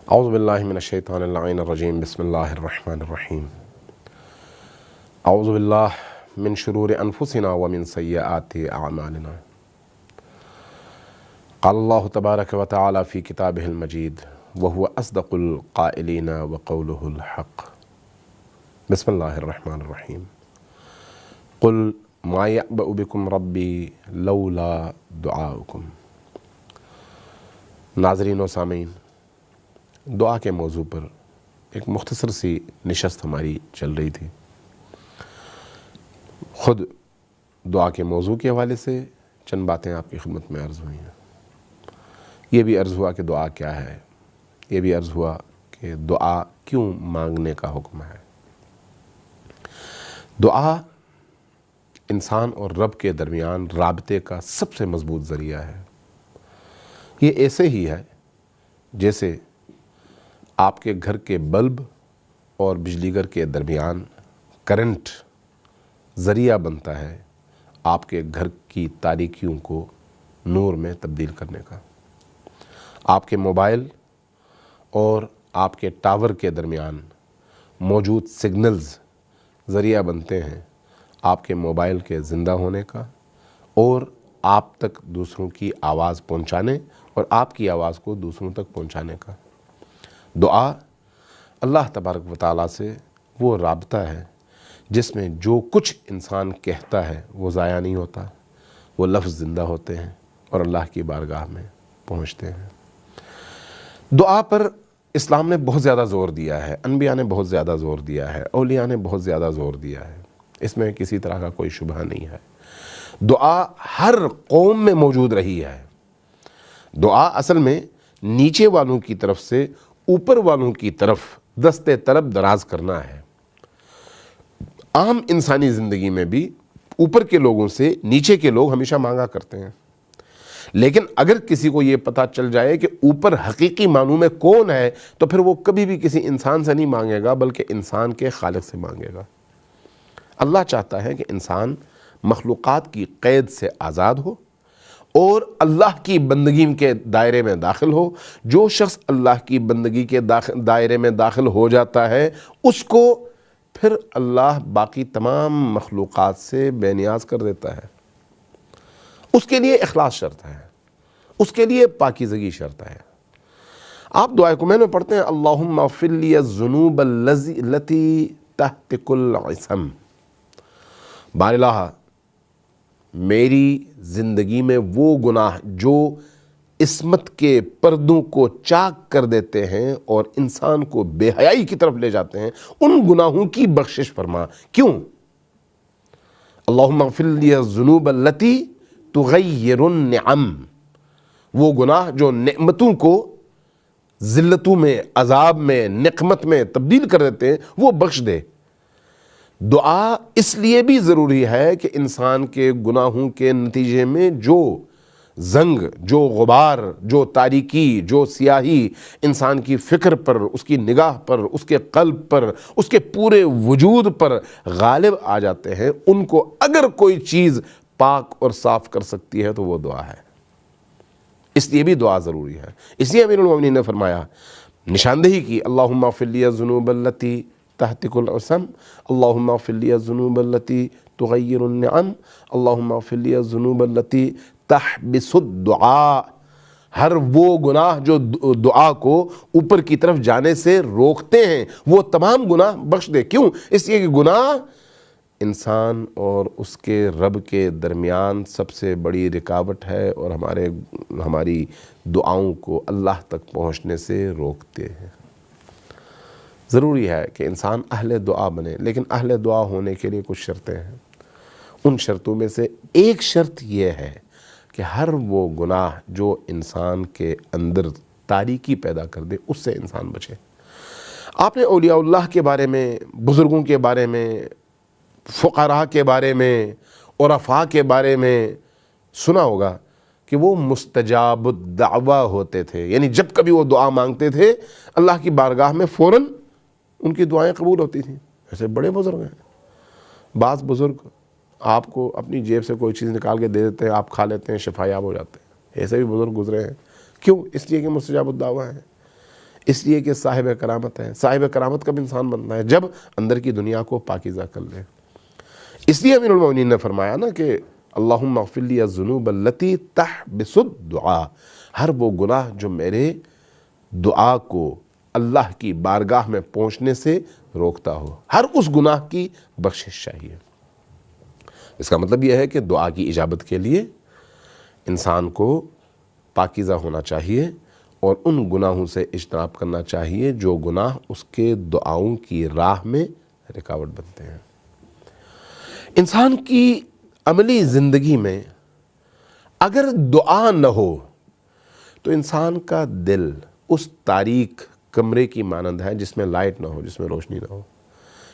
اعوذ باللہ من الشیطان اللعین الرجیم بسم اللہ الرحمن الرحیم اعوذ باللہ من شرور انفسنا ومن سیئات اعمالنا قال اللہ تبارک و تعالی فی کتابہ المجید وهو اصدق القائلین وقولہ الحق بسم اللہ الرحمن الرحیم قل ما یعبأ بکم ربی لولا دعاؤکم۔ ناظرین و سامعین، دعا کے موضوع پر ایک مختصر سی نشست ہماری چل رہی تھی۔ خود دعا کے موضوع کے حوالے سے چند باتیں آپ کی خدمت میں عرض ہوئی ہیں۔ یہ بھی عرض ہوا کہ دعا کیا ہے، یہ بھی عرض ہوا کہ دعا کیوں مانگنے کا حکم ہے۔ دعا انسان اور رب کے درمیان رابطے کا سب سے مضبوط ذریعہ ہے۔ یہ ایسے ہی ہے جیسے آپ کے گھر کے بلب اور بجلی گھر کے درمیان کرنٹ ذریعہ بنتا ہے آپ کے گھر کی تاریکیوں کو نور میں تبدیل کرنے کا۔ آپ کے موبائل اور آپ کے ٹاور کے درمیان موجود سگنلز ذریعہ بنتے ہیں آپ کے موبائل کے زندہ ہونے کا اور آپ تک دوسروں کی آواز پہنچانے اور آپ کی آواز کو دوسروں تک پہنچانے کا۔ دعا اللہ تبارک و تعالیٰ سے وہ رابطہ ہے جس میں جو کچھ انسان کہتا ہے وہ ضائع نہیں ہوتا، وہ لفظ زندہ ہوتے ہیں اور اللہ کی بارگاہ میں پہنچتے ہیں۔ دعا پر اسلام نے بہت زیادہ زور دیا ہے، انبیاء نے بہت زیادہ زور دیا ہے، اولیاء نے بہت زیادہ زور دیا ہے، اس میں کسی طرح کا کوئی شبہ نہیں ہے۔ دعا ہر قوم میں موجود رہی ہے۔ دعا اصل میں نیچے والوں کی طرف سے اوپر والوں کی طرف دست طلب دراز کرنا ہے۔ عام انسانی زندگی میں بھی اوپر کے لوگوں سے نیچے کے لوگ ہمیشہ مانگا کرتے ہیں، لیکن اگر کسی کو یہ پتہ چل جائے کہ اوپر حقیقی معنوں میں کون ہے تو پھر وہ کبھی بھی کسی انسان سے نہیں مانگے گا بلکہ انسان کے خالق سے مانگے گا۔ اللہ چاہتا ہے کہ انسان مخلوقات کی قید سے آزاد ہو اور اللہ کی بندگی کے دائرے میں داخل ہو۔ جو شخص اللہ کی بندگی کے دائرے میں داخل ہو جاتا ہے اس کو پھر اللہ باقی تمام مخلوقات سے بے نیاز کر دیتا ہے۔ اس کے لیے اخلاص شرط ہے، اس کے لیے پاکیزگی شرط ہے۔ آپ دعائے کمین میں پڑھتے ہیں اللہم اغفر لی الذنوب التی تحتک العصم۔ بار الہ، میری زندگی میں وہ گناہ جو عصمت کے پردوں کو چاک کر دیتے ہیں اور انسان کو بے حیائی کی طرف لے جاتے ہیں، ان گناہوں کی بخشش فرما۔ کیوں؟ اللہم اغفر لی الذنوب التی تغیر النعم، وہ گناہ جو نعمتوں کو ذلتوں میں، عذاب میں، نقمت میں تبدیل کر دیتے ہیں، وہ بخش دے۔ دعا اس لیے بھی ضروری ہے کہ انسان کے گناہوں کے نتیجے میں جو زنگ، جو غبار، جو تاریکی، جو سیاہی انسان کی فکر پر، اس کی نگاہ پر، اس کے قلب پر، اس کے پورے وجود پر غالب آ جاتے ہیں، ان کو اگر کوئی چیز پاک اور صاف کر سکتی ہے تو وہ دعا ہے۔ اس لیے بھی دعا ضروری ہے۔ اس لیے امیر المومنین نے فرمایا، نشاندہی کی، اللہم اغفر لی الذنوب التی تحتک العصم، اللہم اغفر لی الذنوب التی تغیر النعم، اللہم اغفر لی الذنوب التی تحبس الدعاء۔ ہر وہ گناہ جو دعا کو اوپر کی طرف جانے سے روکتے ہیں وہ تمام گناہ بخش دے۔ کیوں؟ اس لیے کہ گناہ انسان اور اس کے رب کے درمیان سب سے بڑی رکاوٹ ہے اور ہماری دعاؤں کو اللہ تک پہنچنے سے روکتے ہیں۔ ضروری ہے کہ انسان اہل دعا بنے، لیکن اہل دعا ہونے کے لیے کچھ شرطیں ہیں۔ ان شرطوں میں سے ایک شرط یہ ہے کہ ہر وہ گناہ جو انسان کے اندر تاریکی پیدا کر دے اس سے انسان بچے۔ آپ نے اولیاء اللہ کے بارے میں، بزرگوں کے بارے میں، فقراء کے بارے میں، عرفاء کے بارے میں سنا ہوگا کہ وہ مستجاب الدعوہ ہوتے تھے، یعنی جب کبھی وہ دعا مانگتے تھے اللہ کی بارگاہ میں فوراً ان کی دعائیں قبول ہوتی تھیں۔ ایسے بڑے بزرگ ہیں۔ بعض بزرگ آپ کو اپنی جیب سے کوئی چیز نکال کے دے دیتے ہیں، آپ کھا لیتے ہیں، شفا یاب ہو جاتے ہیں۔ ایسے بھی بزرگ گزرے ہیں۔ کیوں؟ اس لیے کہ مستجاب الدعوہ ہیں۔ اس لیے کہ صاحب کرامت ہے. صاحب کرامت کب انسان بنتا ہے؟ جب اندر کی دنیا کو پاکیزہ کر لے. اس لیے امیر المومنین نے فرمایا نا کہ اللہم اغفر لی الذنوب التی تحبس الدعاء، ہر وہ گناہ جو میرے دعا کو اللہ کی بارگاہ میں پہنچنے سے روکتا ہو، ہر اس گناہ کی بخشش چاہیے. اس کا مطلب یہ ہے کہ دعا کی اجابت کے لیے انسان کو پاکیزہ ہونا چاہیے اور ان گناہوں سے اجتناب کرنا چاہیے جو گناہ اس کے دعاؤں کی راہ میں رکاوٹ بنتے ہیں. انسان کی عملی زندگی میں اگر دعا نہ ہو تو انسان کا دل اس تاریک کمرے کی مانند ہے جس میں لائٹ نہ ہو، جس میں روشنی نہ ہو.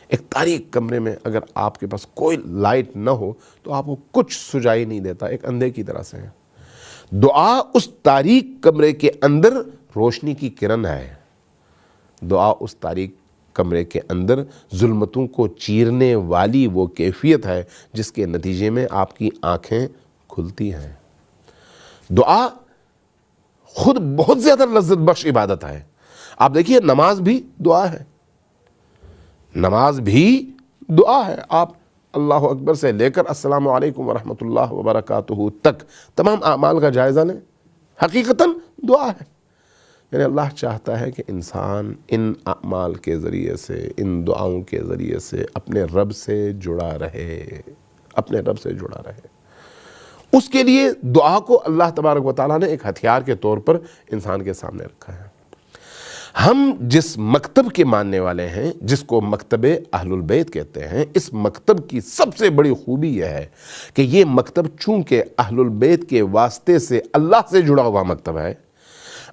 ایک تاریک کمرے میں اگر آپ کے پاس کوئی لائٹ نہ ہو تو آپ کو کچھ سجائی نہیں دیتا، ایک اندھے کی طرح سے ہے. دعا اس تاریک کمرے کے اندر روشنی کی کرن ہے. دعا اس تاریک کمرے کے اندر ظلمتوں کو چیرنے والی وہ کیفیت ہے جس کے نتیجے میں آپ کی آنکھیں کھلتی ہیں. دعا خود بہت زیادہ لذت بخش عبادت ہے. آپ دیکھیے نماز بھی دعا ہے، نماز بھی دعا ہے. آپ اللہ اکبر سے لے کر السلام علیکم ورحمۃ اللہ وبرکاتہ تک تمام اعمال کا جائزہ لیں، حقیقتاً دعا ہے. یعنی اللہ چاہتا ہے کہ انسان ان اعمال کے ذریعے سے، ان دعاؤں کے ذریعے سے اپنے رب سے جڑا رہے، اپنے رب سے جڑا رہے. اس کے لیے دعا کو اللہ تبارک و تعالیٰ نے ایک ہتھیار کے طور پر انسان کے سامنے رکھا ہے. ہم جس مکتب کے ماننے والے ہیں، جس کو مکتب اہل البیت کہتے ہیں، اس مکتب کی سب سے بڑی خوبی یہ ہے کہ یہ مکتب چونکہ اہل البیت کے واسطے سے اللہ سے جڑا ہوا مکتب ہے،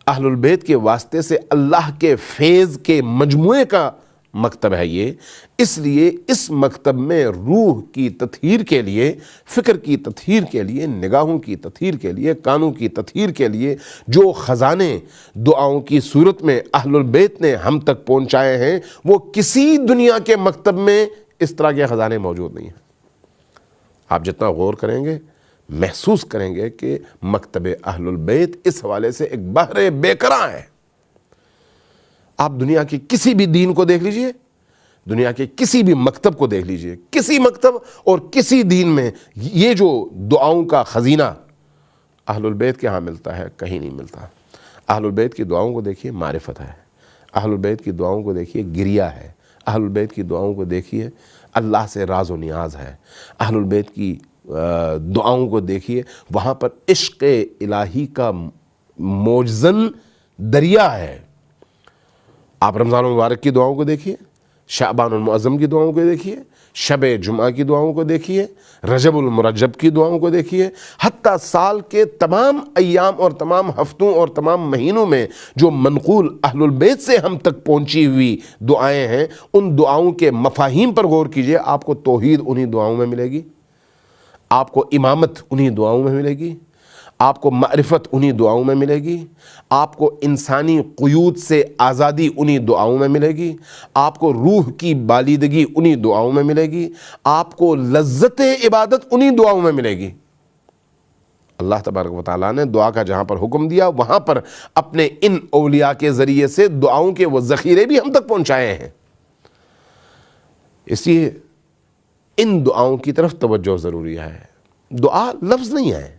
اہل البیت کے واسطے سے اللہ کے فیض کے مجموعے کا مکتب ہے یہ، اس لیے اس مکتب میں روح کی تطہیر کے لیے، فکر کی تطہیر کے لیے، نگاہوں کی تطہیر کے لیے، کانوں کی تطہیر کے لیے جو خزانے دعاؤں کی صورت میں اہل البیت نے ہم تک پہنچائے ہیں، وہ کسی دنیا کے مکتب میں اس طرح کے خزانے موجود نہیں ہیں. آپ جتنا غور کریں گے محسوس کریں گے کہ مکتب اہل البیت اس حوالے سے ایک بحر بے کراں ہے. آپ دنیا کے کسی بھی دین کو دیکھ لیجئے، دنیا کے کسی بھی مکتب کو دیکھ لیجئے، کسی مکتب اور کسی دین میں یہ جو دعاؤں کا خزینہ اہل البیت کے ہاں ملتا ہے کہیں نہیں ملتا. اہل البیت کی دعاؤں کو دیکھیے معرفت ہے، اہل البیت کی دعاؤں کو دیکھیے گریہ ہے، اہل البیت کی دعاؤں کو دیکھیے اللہ سے راز و نیاز ہے، اہل البیت کی دعاؤں کو دیکھیے وہاں پر عشق الہی کا موجزن دریا ہے. آپ رمضان المبارک کی دعاؤں کو دیکھیے، شعبان المعظم کی دعاؤں کو دیکھیے، شب جمعہ کی دعاؤں کو دیکھیے، رجب المرجب کی دعاؤں کو دیکھیے، حتیٰ سال کے تمام ایام اور تمام ہفتوں اور تمام مہینوں میں جو منقول اہل البیت سے ہم تک پہنچی ہوئی دعائیں ہیں، ان دعاؤں کے مفاہیم پر غور کیجئے. آپ کو توحید انہی دعاؤں میں ملے گی، آپ کو امامت انہی دعاؤں میں ملے گی، آپ کو معرفت انہی دعاؤں میں ملے گی، آپ کو انسانی قیود سے آزادی انہی دعاؤں میں ملے گی، آپ کو روح کی بالیدگی انہی دعاؤں میں ملے گی، آپ کو لذت عبادت انہی دعاؤں میں ملے گی. اللہ تبارک و تعالیٰ نے دعا کا جہاں پر حکم دیا وہاں پر اپنے ان اولیاء کے ذریعے سے دعاؤں کے وہ ذخیرے بھی ہم تک پہنچائے ہیں. اس لیے ان دعاؤں کی طرف توجہ ضروری ہے. دعا لفظ نہیں ہے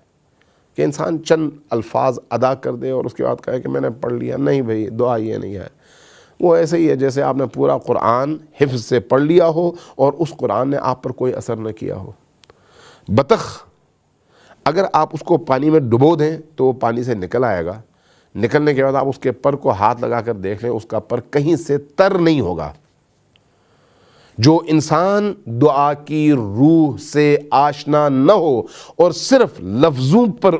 کہ انسان چند الفاظ ادا کر دے اور اس کے بعد کہے کہ میں نے پڑھ لیا. نہیں بھئی، دعا یہ نہیں ہے. وہ ایسے ہی ہے جیسے آپ نے پورا قرآن حفظ سے پڑھ لیا ہو اور اس قرآن نے آپ پر کوئی اثر نہ کیا ہو. بطخ اگر آپ اس کو پانی میں ڈبو دیں تو وہ پانی سے نکل آئے گا، نکلنے کے بعد آپ اس کے پر کو ہاتھ لگا کر دیکھ لیں، اس کا پر کہیں سے تر نہیں ہوگا. جو انسان دعا کی روح سے آشنا نہ ہو اور صرف لفظوں پر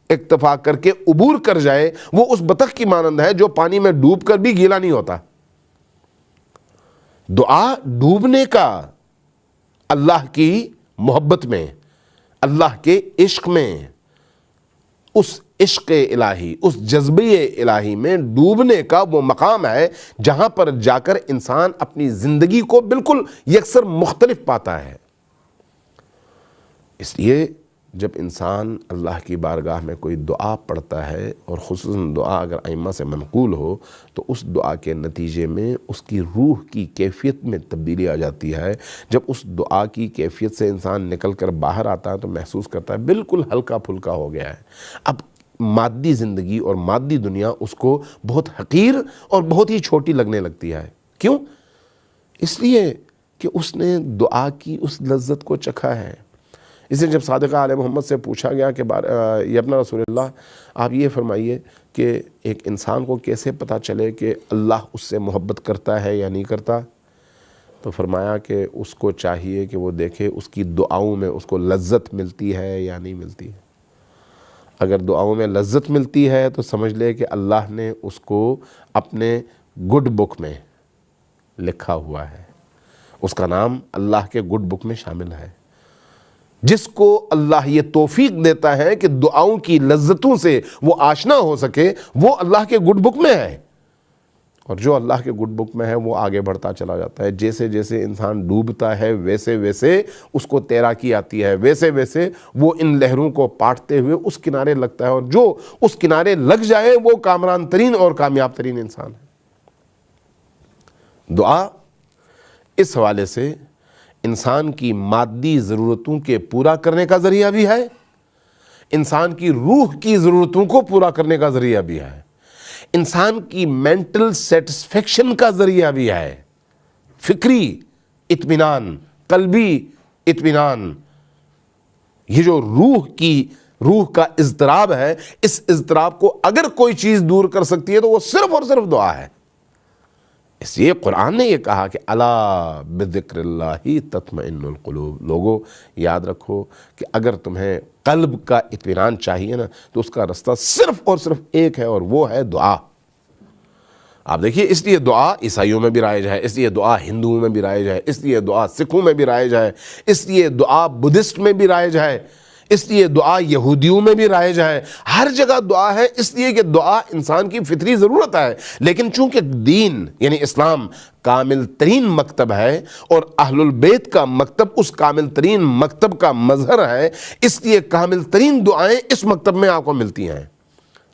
اکتفا کر کے عبور کر جائے، وہ اس بطخ کی مانند ہے جو پانی میں ڈوب کر بھی گیلا نہیں ہوتا. دعا ڈوبنے کا اللہ کی محبت میں، اللہ کے عشق میں، اس عشق الہی، اس جذبے الہی میں ڈوبنے کا وہ مقام ہے جہاں پر جا کر انسان اپنی زندگی کو بالکل یکسر مختلف پاتا ہے. اس لیے جب انسان اللہ کی بارگاہ میں کوئی دعا پڑھتا ہے اور خصوصاً دعا اگر ائمہ سے منقول ہو تو اس دعا کے نتیجے میں اس کی روح کی کیفیت میں تبدیلی آ جاتی ہے. جب اس دعا کی کیفیت سے انسان نکل کر باہر آتا ہے تو محسوس کرتا ہے بالکل ہلکا پھلکا ہو گیا ہے. اب مادی زندگی اور مادی دنیا اس کو بہت حقیر اور بہت ہی چھوٹی لگنے لگتی ہے. کیوں؟ اس لیے کہ اس نے دعا کی اس لذت کو چکھا ہے. اس لیے جب صادقہ آل محمد سے پوچھا گیا کہ یا ابن رسول اللہ آپ یہ فرمائیے کہ ایک انسان کو کیسے پتہ چلے کہ اللہ اس سے محبت کرتا ہے یا نہیں کرتا، تو فرمایا کہ اس کو چاہیے کہ وہ دیکھے اس کی دعاؤں میں اس کو لذت ملتی ہے یا نہیں ملتی ہے. اگر دعاؤں میں لذت ملتی ہے تو سمجھ لے کہ اللہ نے اس کو اپنے گڈ بک میں لکھا ہوا ہے، اس کا نام اللہ کے گڈ بک میں شامل ہے. جس کو اللہ یہ توفیق دیتا ہے کہ دعاؤں کی لذتوں سے وہ آشنا ہو سکے، وہ اللہ کے گڈ بک میں ہے. اور جو اللہ کے گڈ بک میں ہے وہ آگے بڑھتا چلا جاتا ہے. جیسے جیسے انسان ڈوبتا ہے ویسے ویسے اس کو تیراکی آتی ہے، ویسے ویسے وہ ان لہروں کو پاٹتے ہوئے اس کنارے لگتا ہے، اور جو اس کنارے لگ جائے وہ کامران ترین اور کامیاب ترین انسان ہے. دعا اس حوالے سے انسان کی مادی ضرورتوں کے پورا کرنے کا ذریعہ بھی ہے، انسان کی روح کی ضرورتوں کو پورا کرنے کا ذریعہ بھی ہے، انسان کی مینٹل سیٹسفیکشن کا ذریعہ بھی ہے، فکری اطمینان، قلبی اطمینان. یہ جو روح کا اضطراب ہے، اس اضطراب کو اگر کوئی چیز دور کر سکتی ہے تو وہ صرف اور صرف دعا ہے. اس لیے قرآن نے یہ کہا کہ الا بذکر اللہ تطمئن القلوب. لوگو یاد رکھو کہ اگر تمہیں قلب کا اطمینان چاہیے نا تو اس کا رستہ صرف اور صرف ایک ہے، اور وہ ہے دعا. آپ دیکھیے، اس لیے دعا عیسائیوں میں بھی رائج ہے، اس لیے دعا ہندوؤں میں بھی رائج ہے، اس لیے دعا سکھوں میں بھی رائج ہے، اس لیے دعا بدھسٹ میں بھی رائج ہے، اس لیے دعا یہودیوں میں بھی رائج ہے. ہر جگہ دعا ہے، اس لیے کہ دعا انسان کی فطری ضرورت ہے. لیکن چونکہ دین یعنی اسلام کامل ترین مکتب ہے اور اہل البیت کا مکتب اس کامل ترین مکتب کا مظہر ہے، اس لیے کامل ترین دعائیں اس مکتب میں آپ کو ملتی ہیں.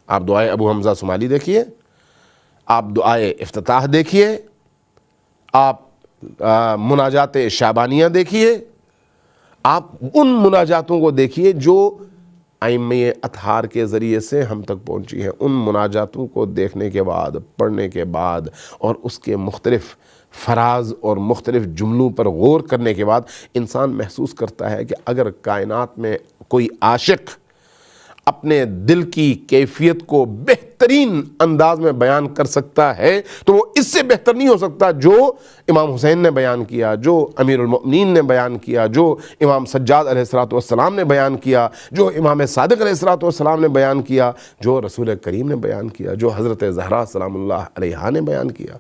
آپ دعائے ابو حمزہ صومالی دیکھیے، آپ دعائے افتتاح دیکھیے، آپ مناجات شعبانیہ دیکھیے، آپ ان مناجاتوں کو دیکھیے جو ائمہ اطہار کے ذریعے سے ہم تک پہنچی ہیں. ان مناجاتوں کو دیکھنے کے بعد، پڑھنے کے بعد اور اس کے مختلف فراز اور مختلف جملوں پر غور کرنے کے بعد انسان محسوس کرتا ہے کہ اگر کائنات میں کوئی عاشق اپنے دل کی کیفیت کو بہترین انداز میں بیان کر سکتا ہے تو وہ اس سے بہتر نہیں ہو سکتا جو امام حسین نے بیان کیا، جو امیر المؤمنین نے بیان کیا، جو امام سجاد علیہ السلام نے بیان کیا، جو امام صادق علیہ السلام نے بیان کیا، جو رسول کریم نے بیان کیا، جو حضرت زہرا سلام اللہ علیہا نے بیان کیا.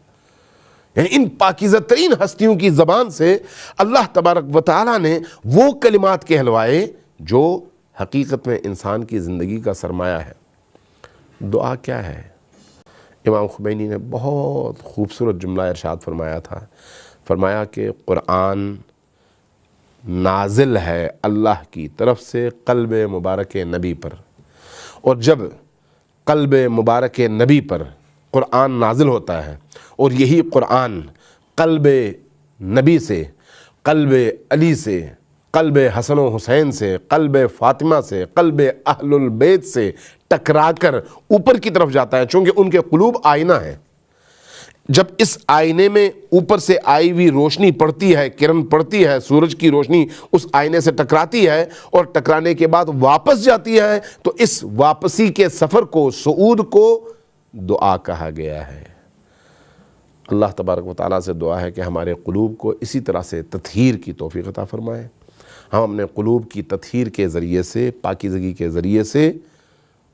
یعنی ان پاکیزہ ترین ہستیوں کی زبان سے اللہ تبارک و تعالیٰ نے وہ کلمات کہلوائے جو حقیقت میں انسان کی زندگی کا سرمایہ ہے. دعا کیا ہے؟ امام خمینی نے بہت خوبصورت جملہ ارشاد فرمایا تھا. فرمایا کہ قرآن نازل ہے اللہ کی طرف سے قلب مبارک نبی پر، اور جب قلب مبارک نبی پر قرآن نازل ہوتا ہے اور یہی قرآن قلب نبی سے، قلب علی سے، قلب حسن و حسین سے، قلب فاطمہ سے، قلب اہل البیت سے ٹکرا کر اوپر کی طرف جاتا ہے، چونکہ ان کے قلوب آئینہ ہے. جب اس آئینے میں اوپر سے آئی ہوئی روشنی پڑتی ہے، کرن پڑتی ہے، سورج کی روشنی اس آئینے سے ٹکراتی ہے اور ٹکرانے کے بعد واپس جاتی ہے، تو اس واپسی کے سفر کو، صعود کو دعا کہا گیا ہے. اللہ تبارک و تعالیٰ سے دعا ہے کہ ہمارے قلوب کو اسی طرح سے تطہیر کی توفیق عطا فرمائے. ہم اپنے قلوب کی تطہیر کے ذریعے سے، پاکیزگی کے ذریعے سے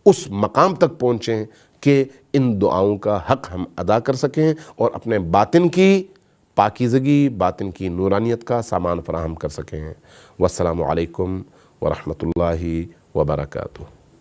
اس مقام تک پہنچیں کہ ان دعاؤں کا حق ہم ادا کر سکیں اور اپنے باطن کی پاکیزگی، باطن کی نورانیت کا سامان فراہم کر سکیں. والسلام علیکم ورحمۃ اللہ وبرکاتہ.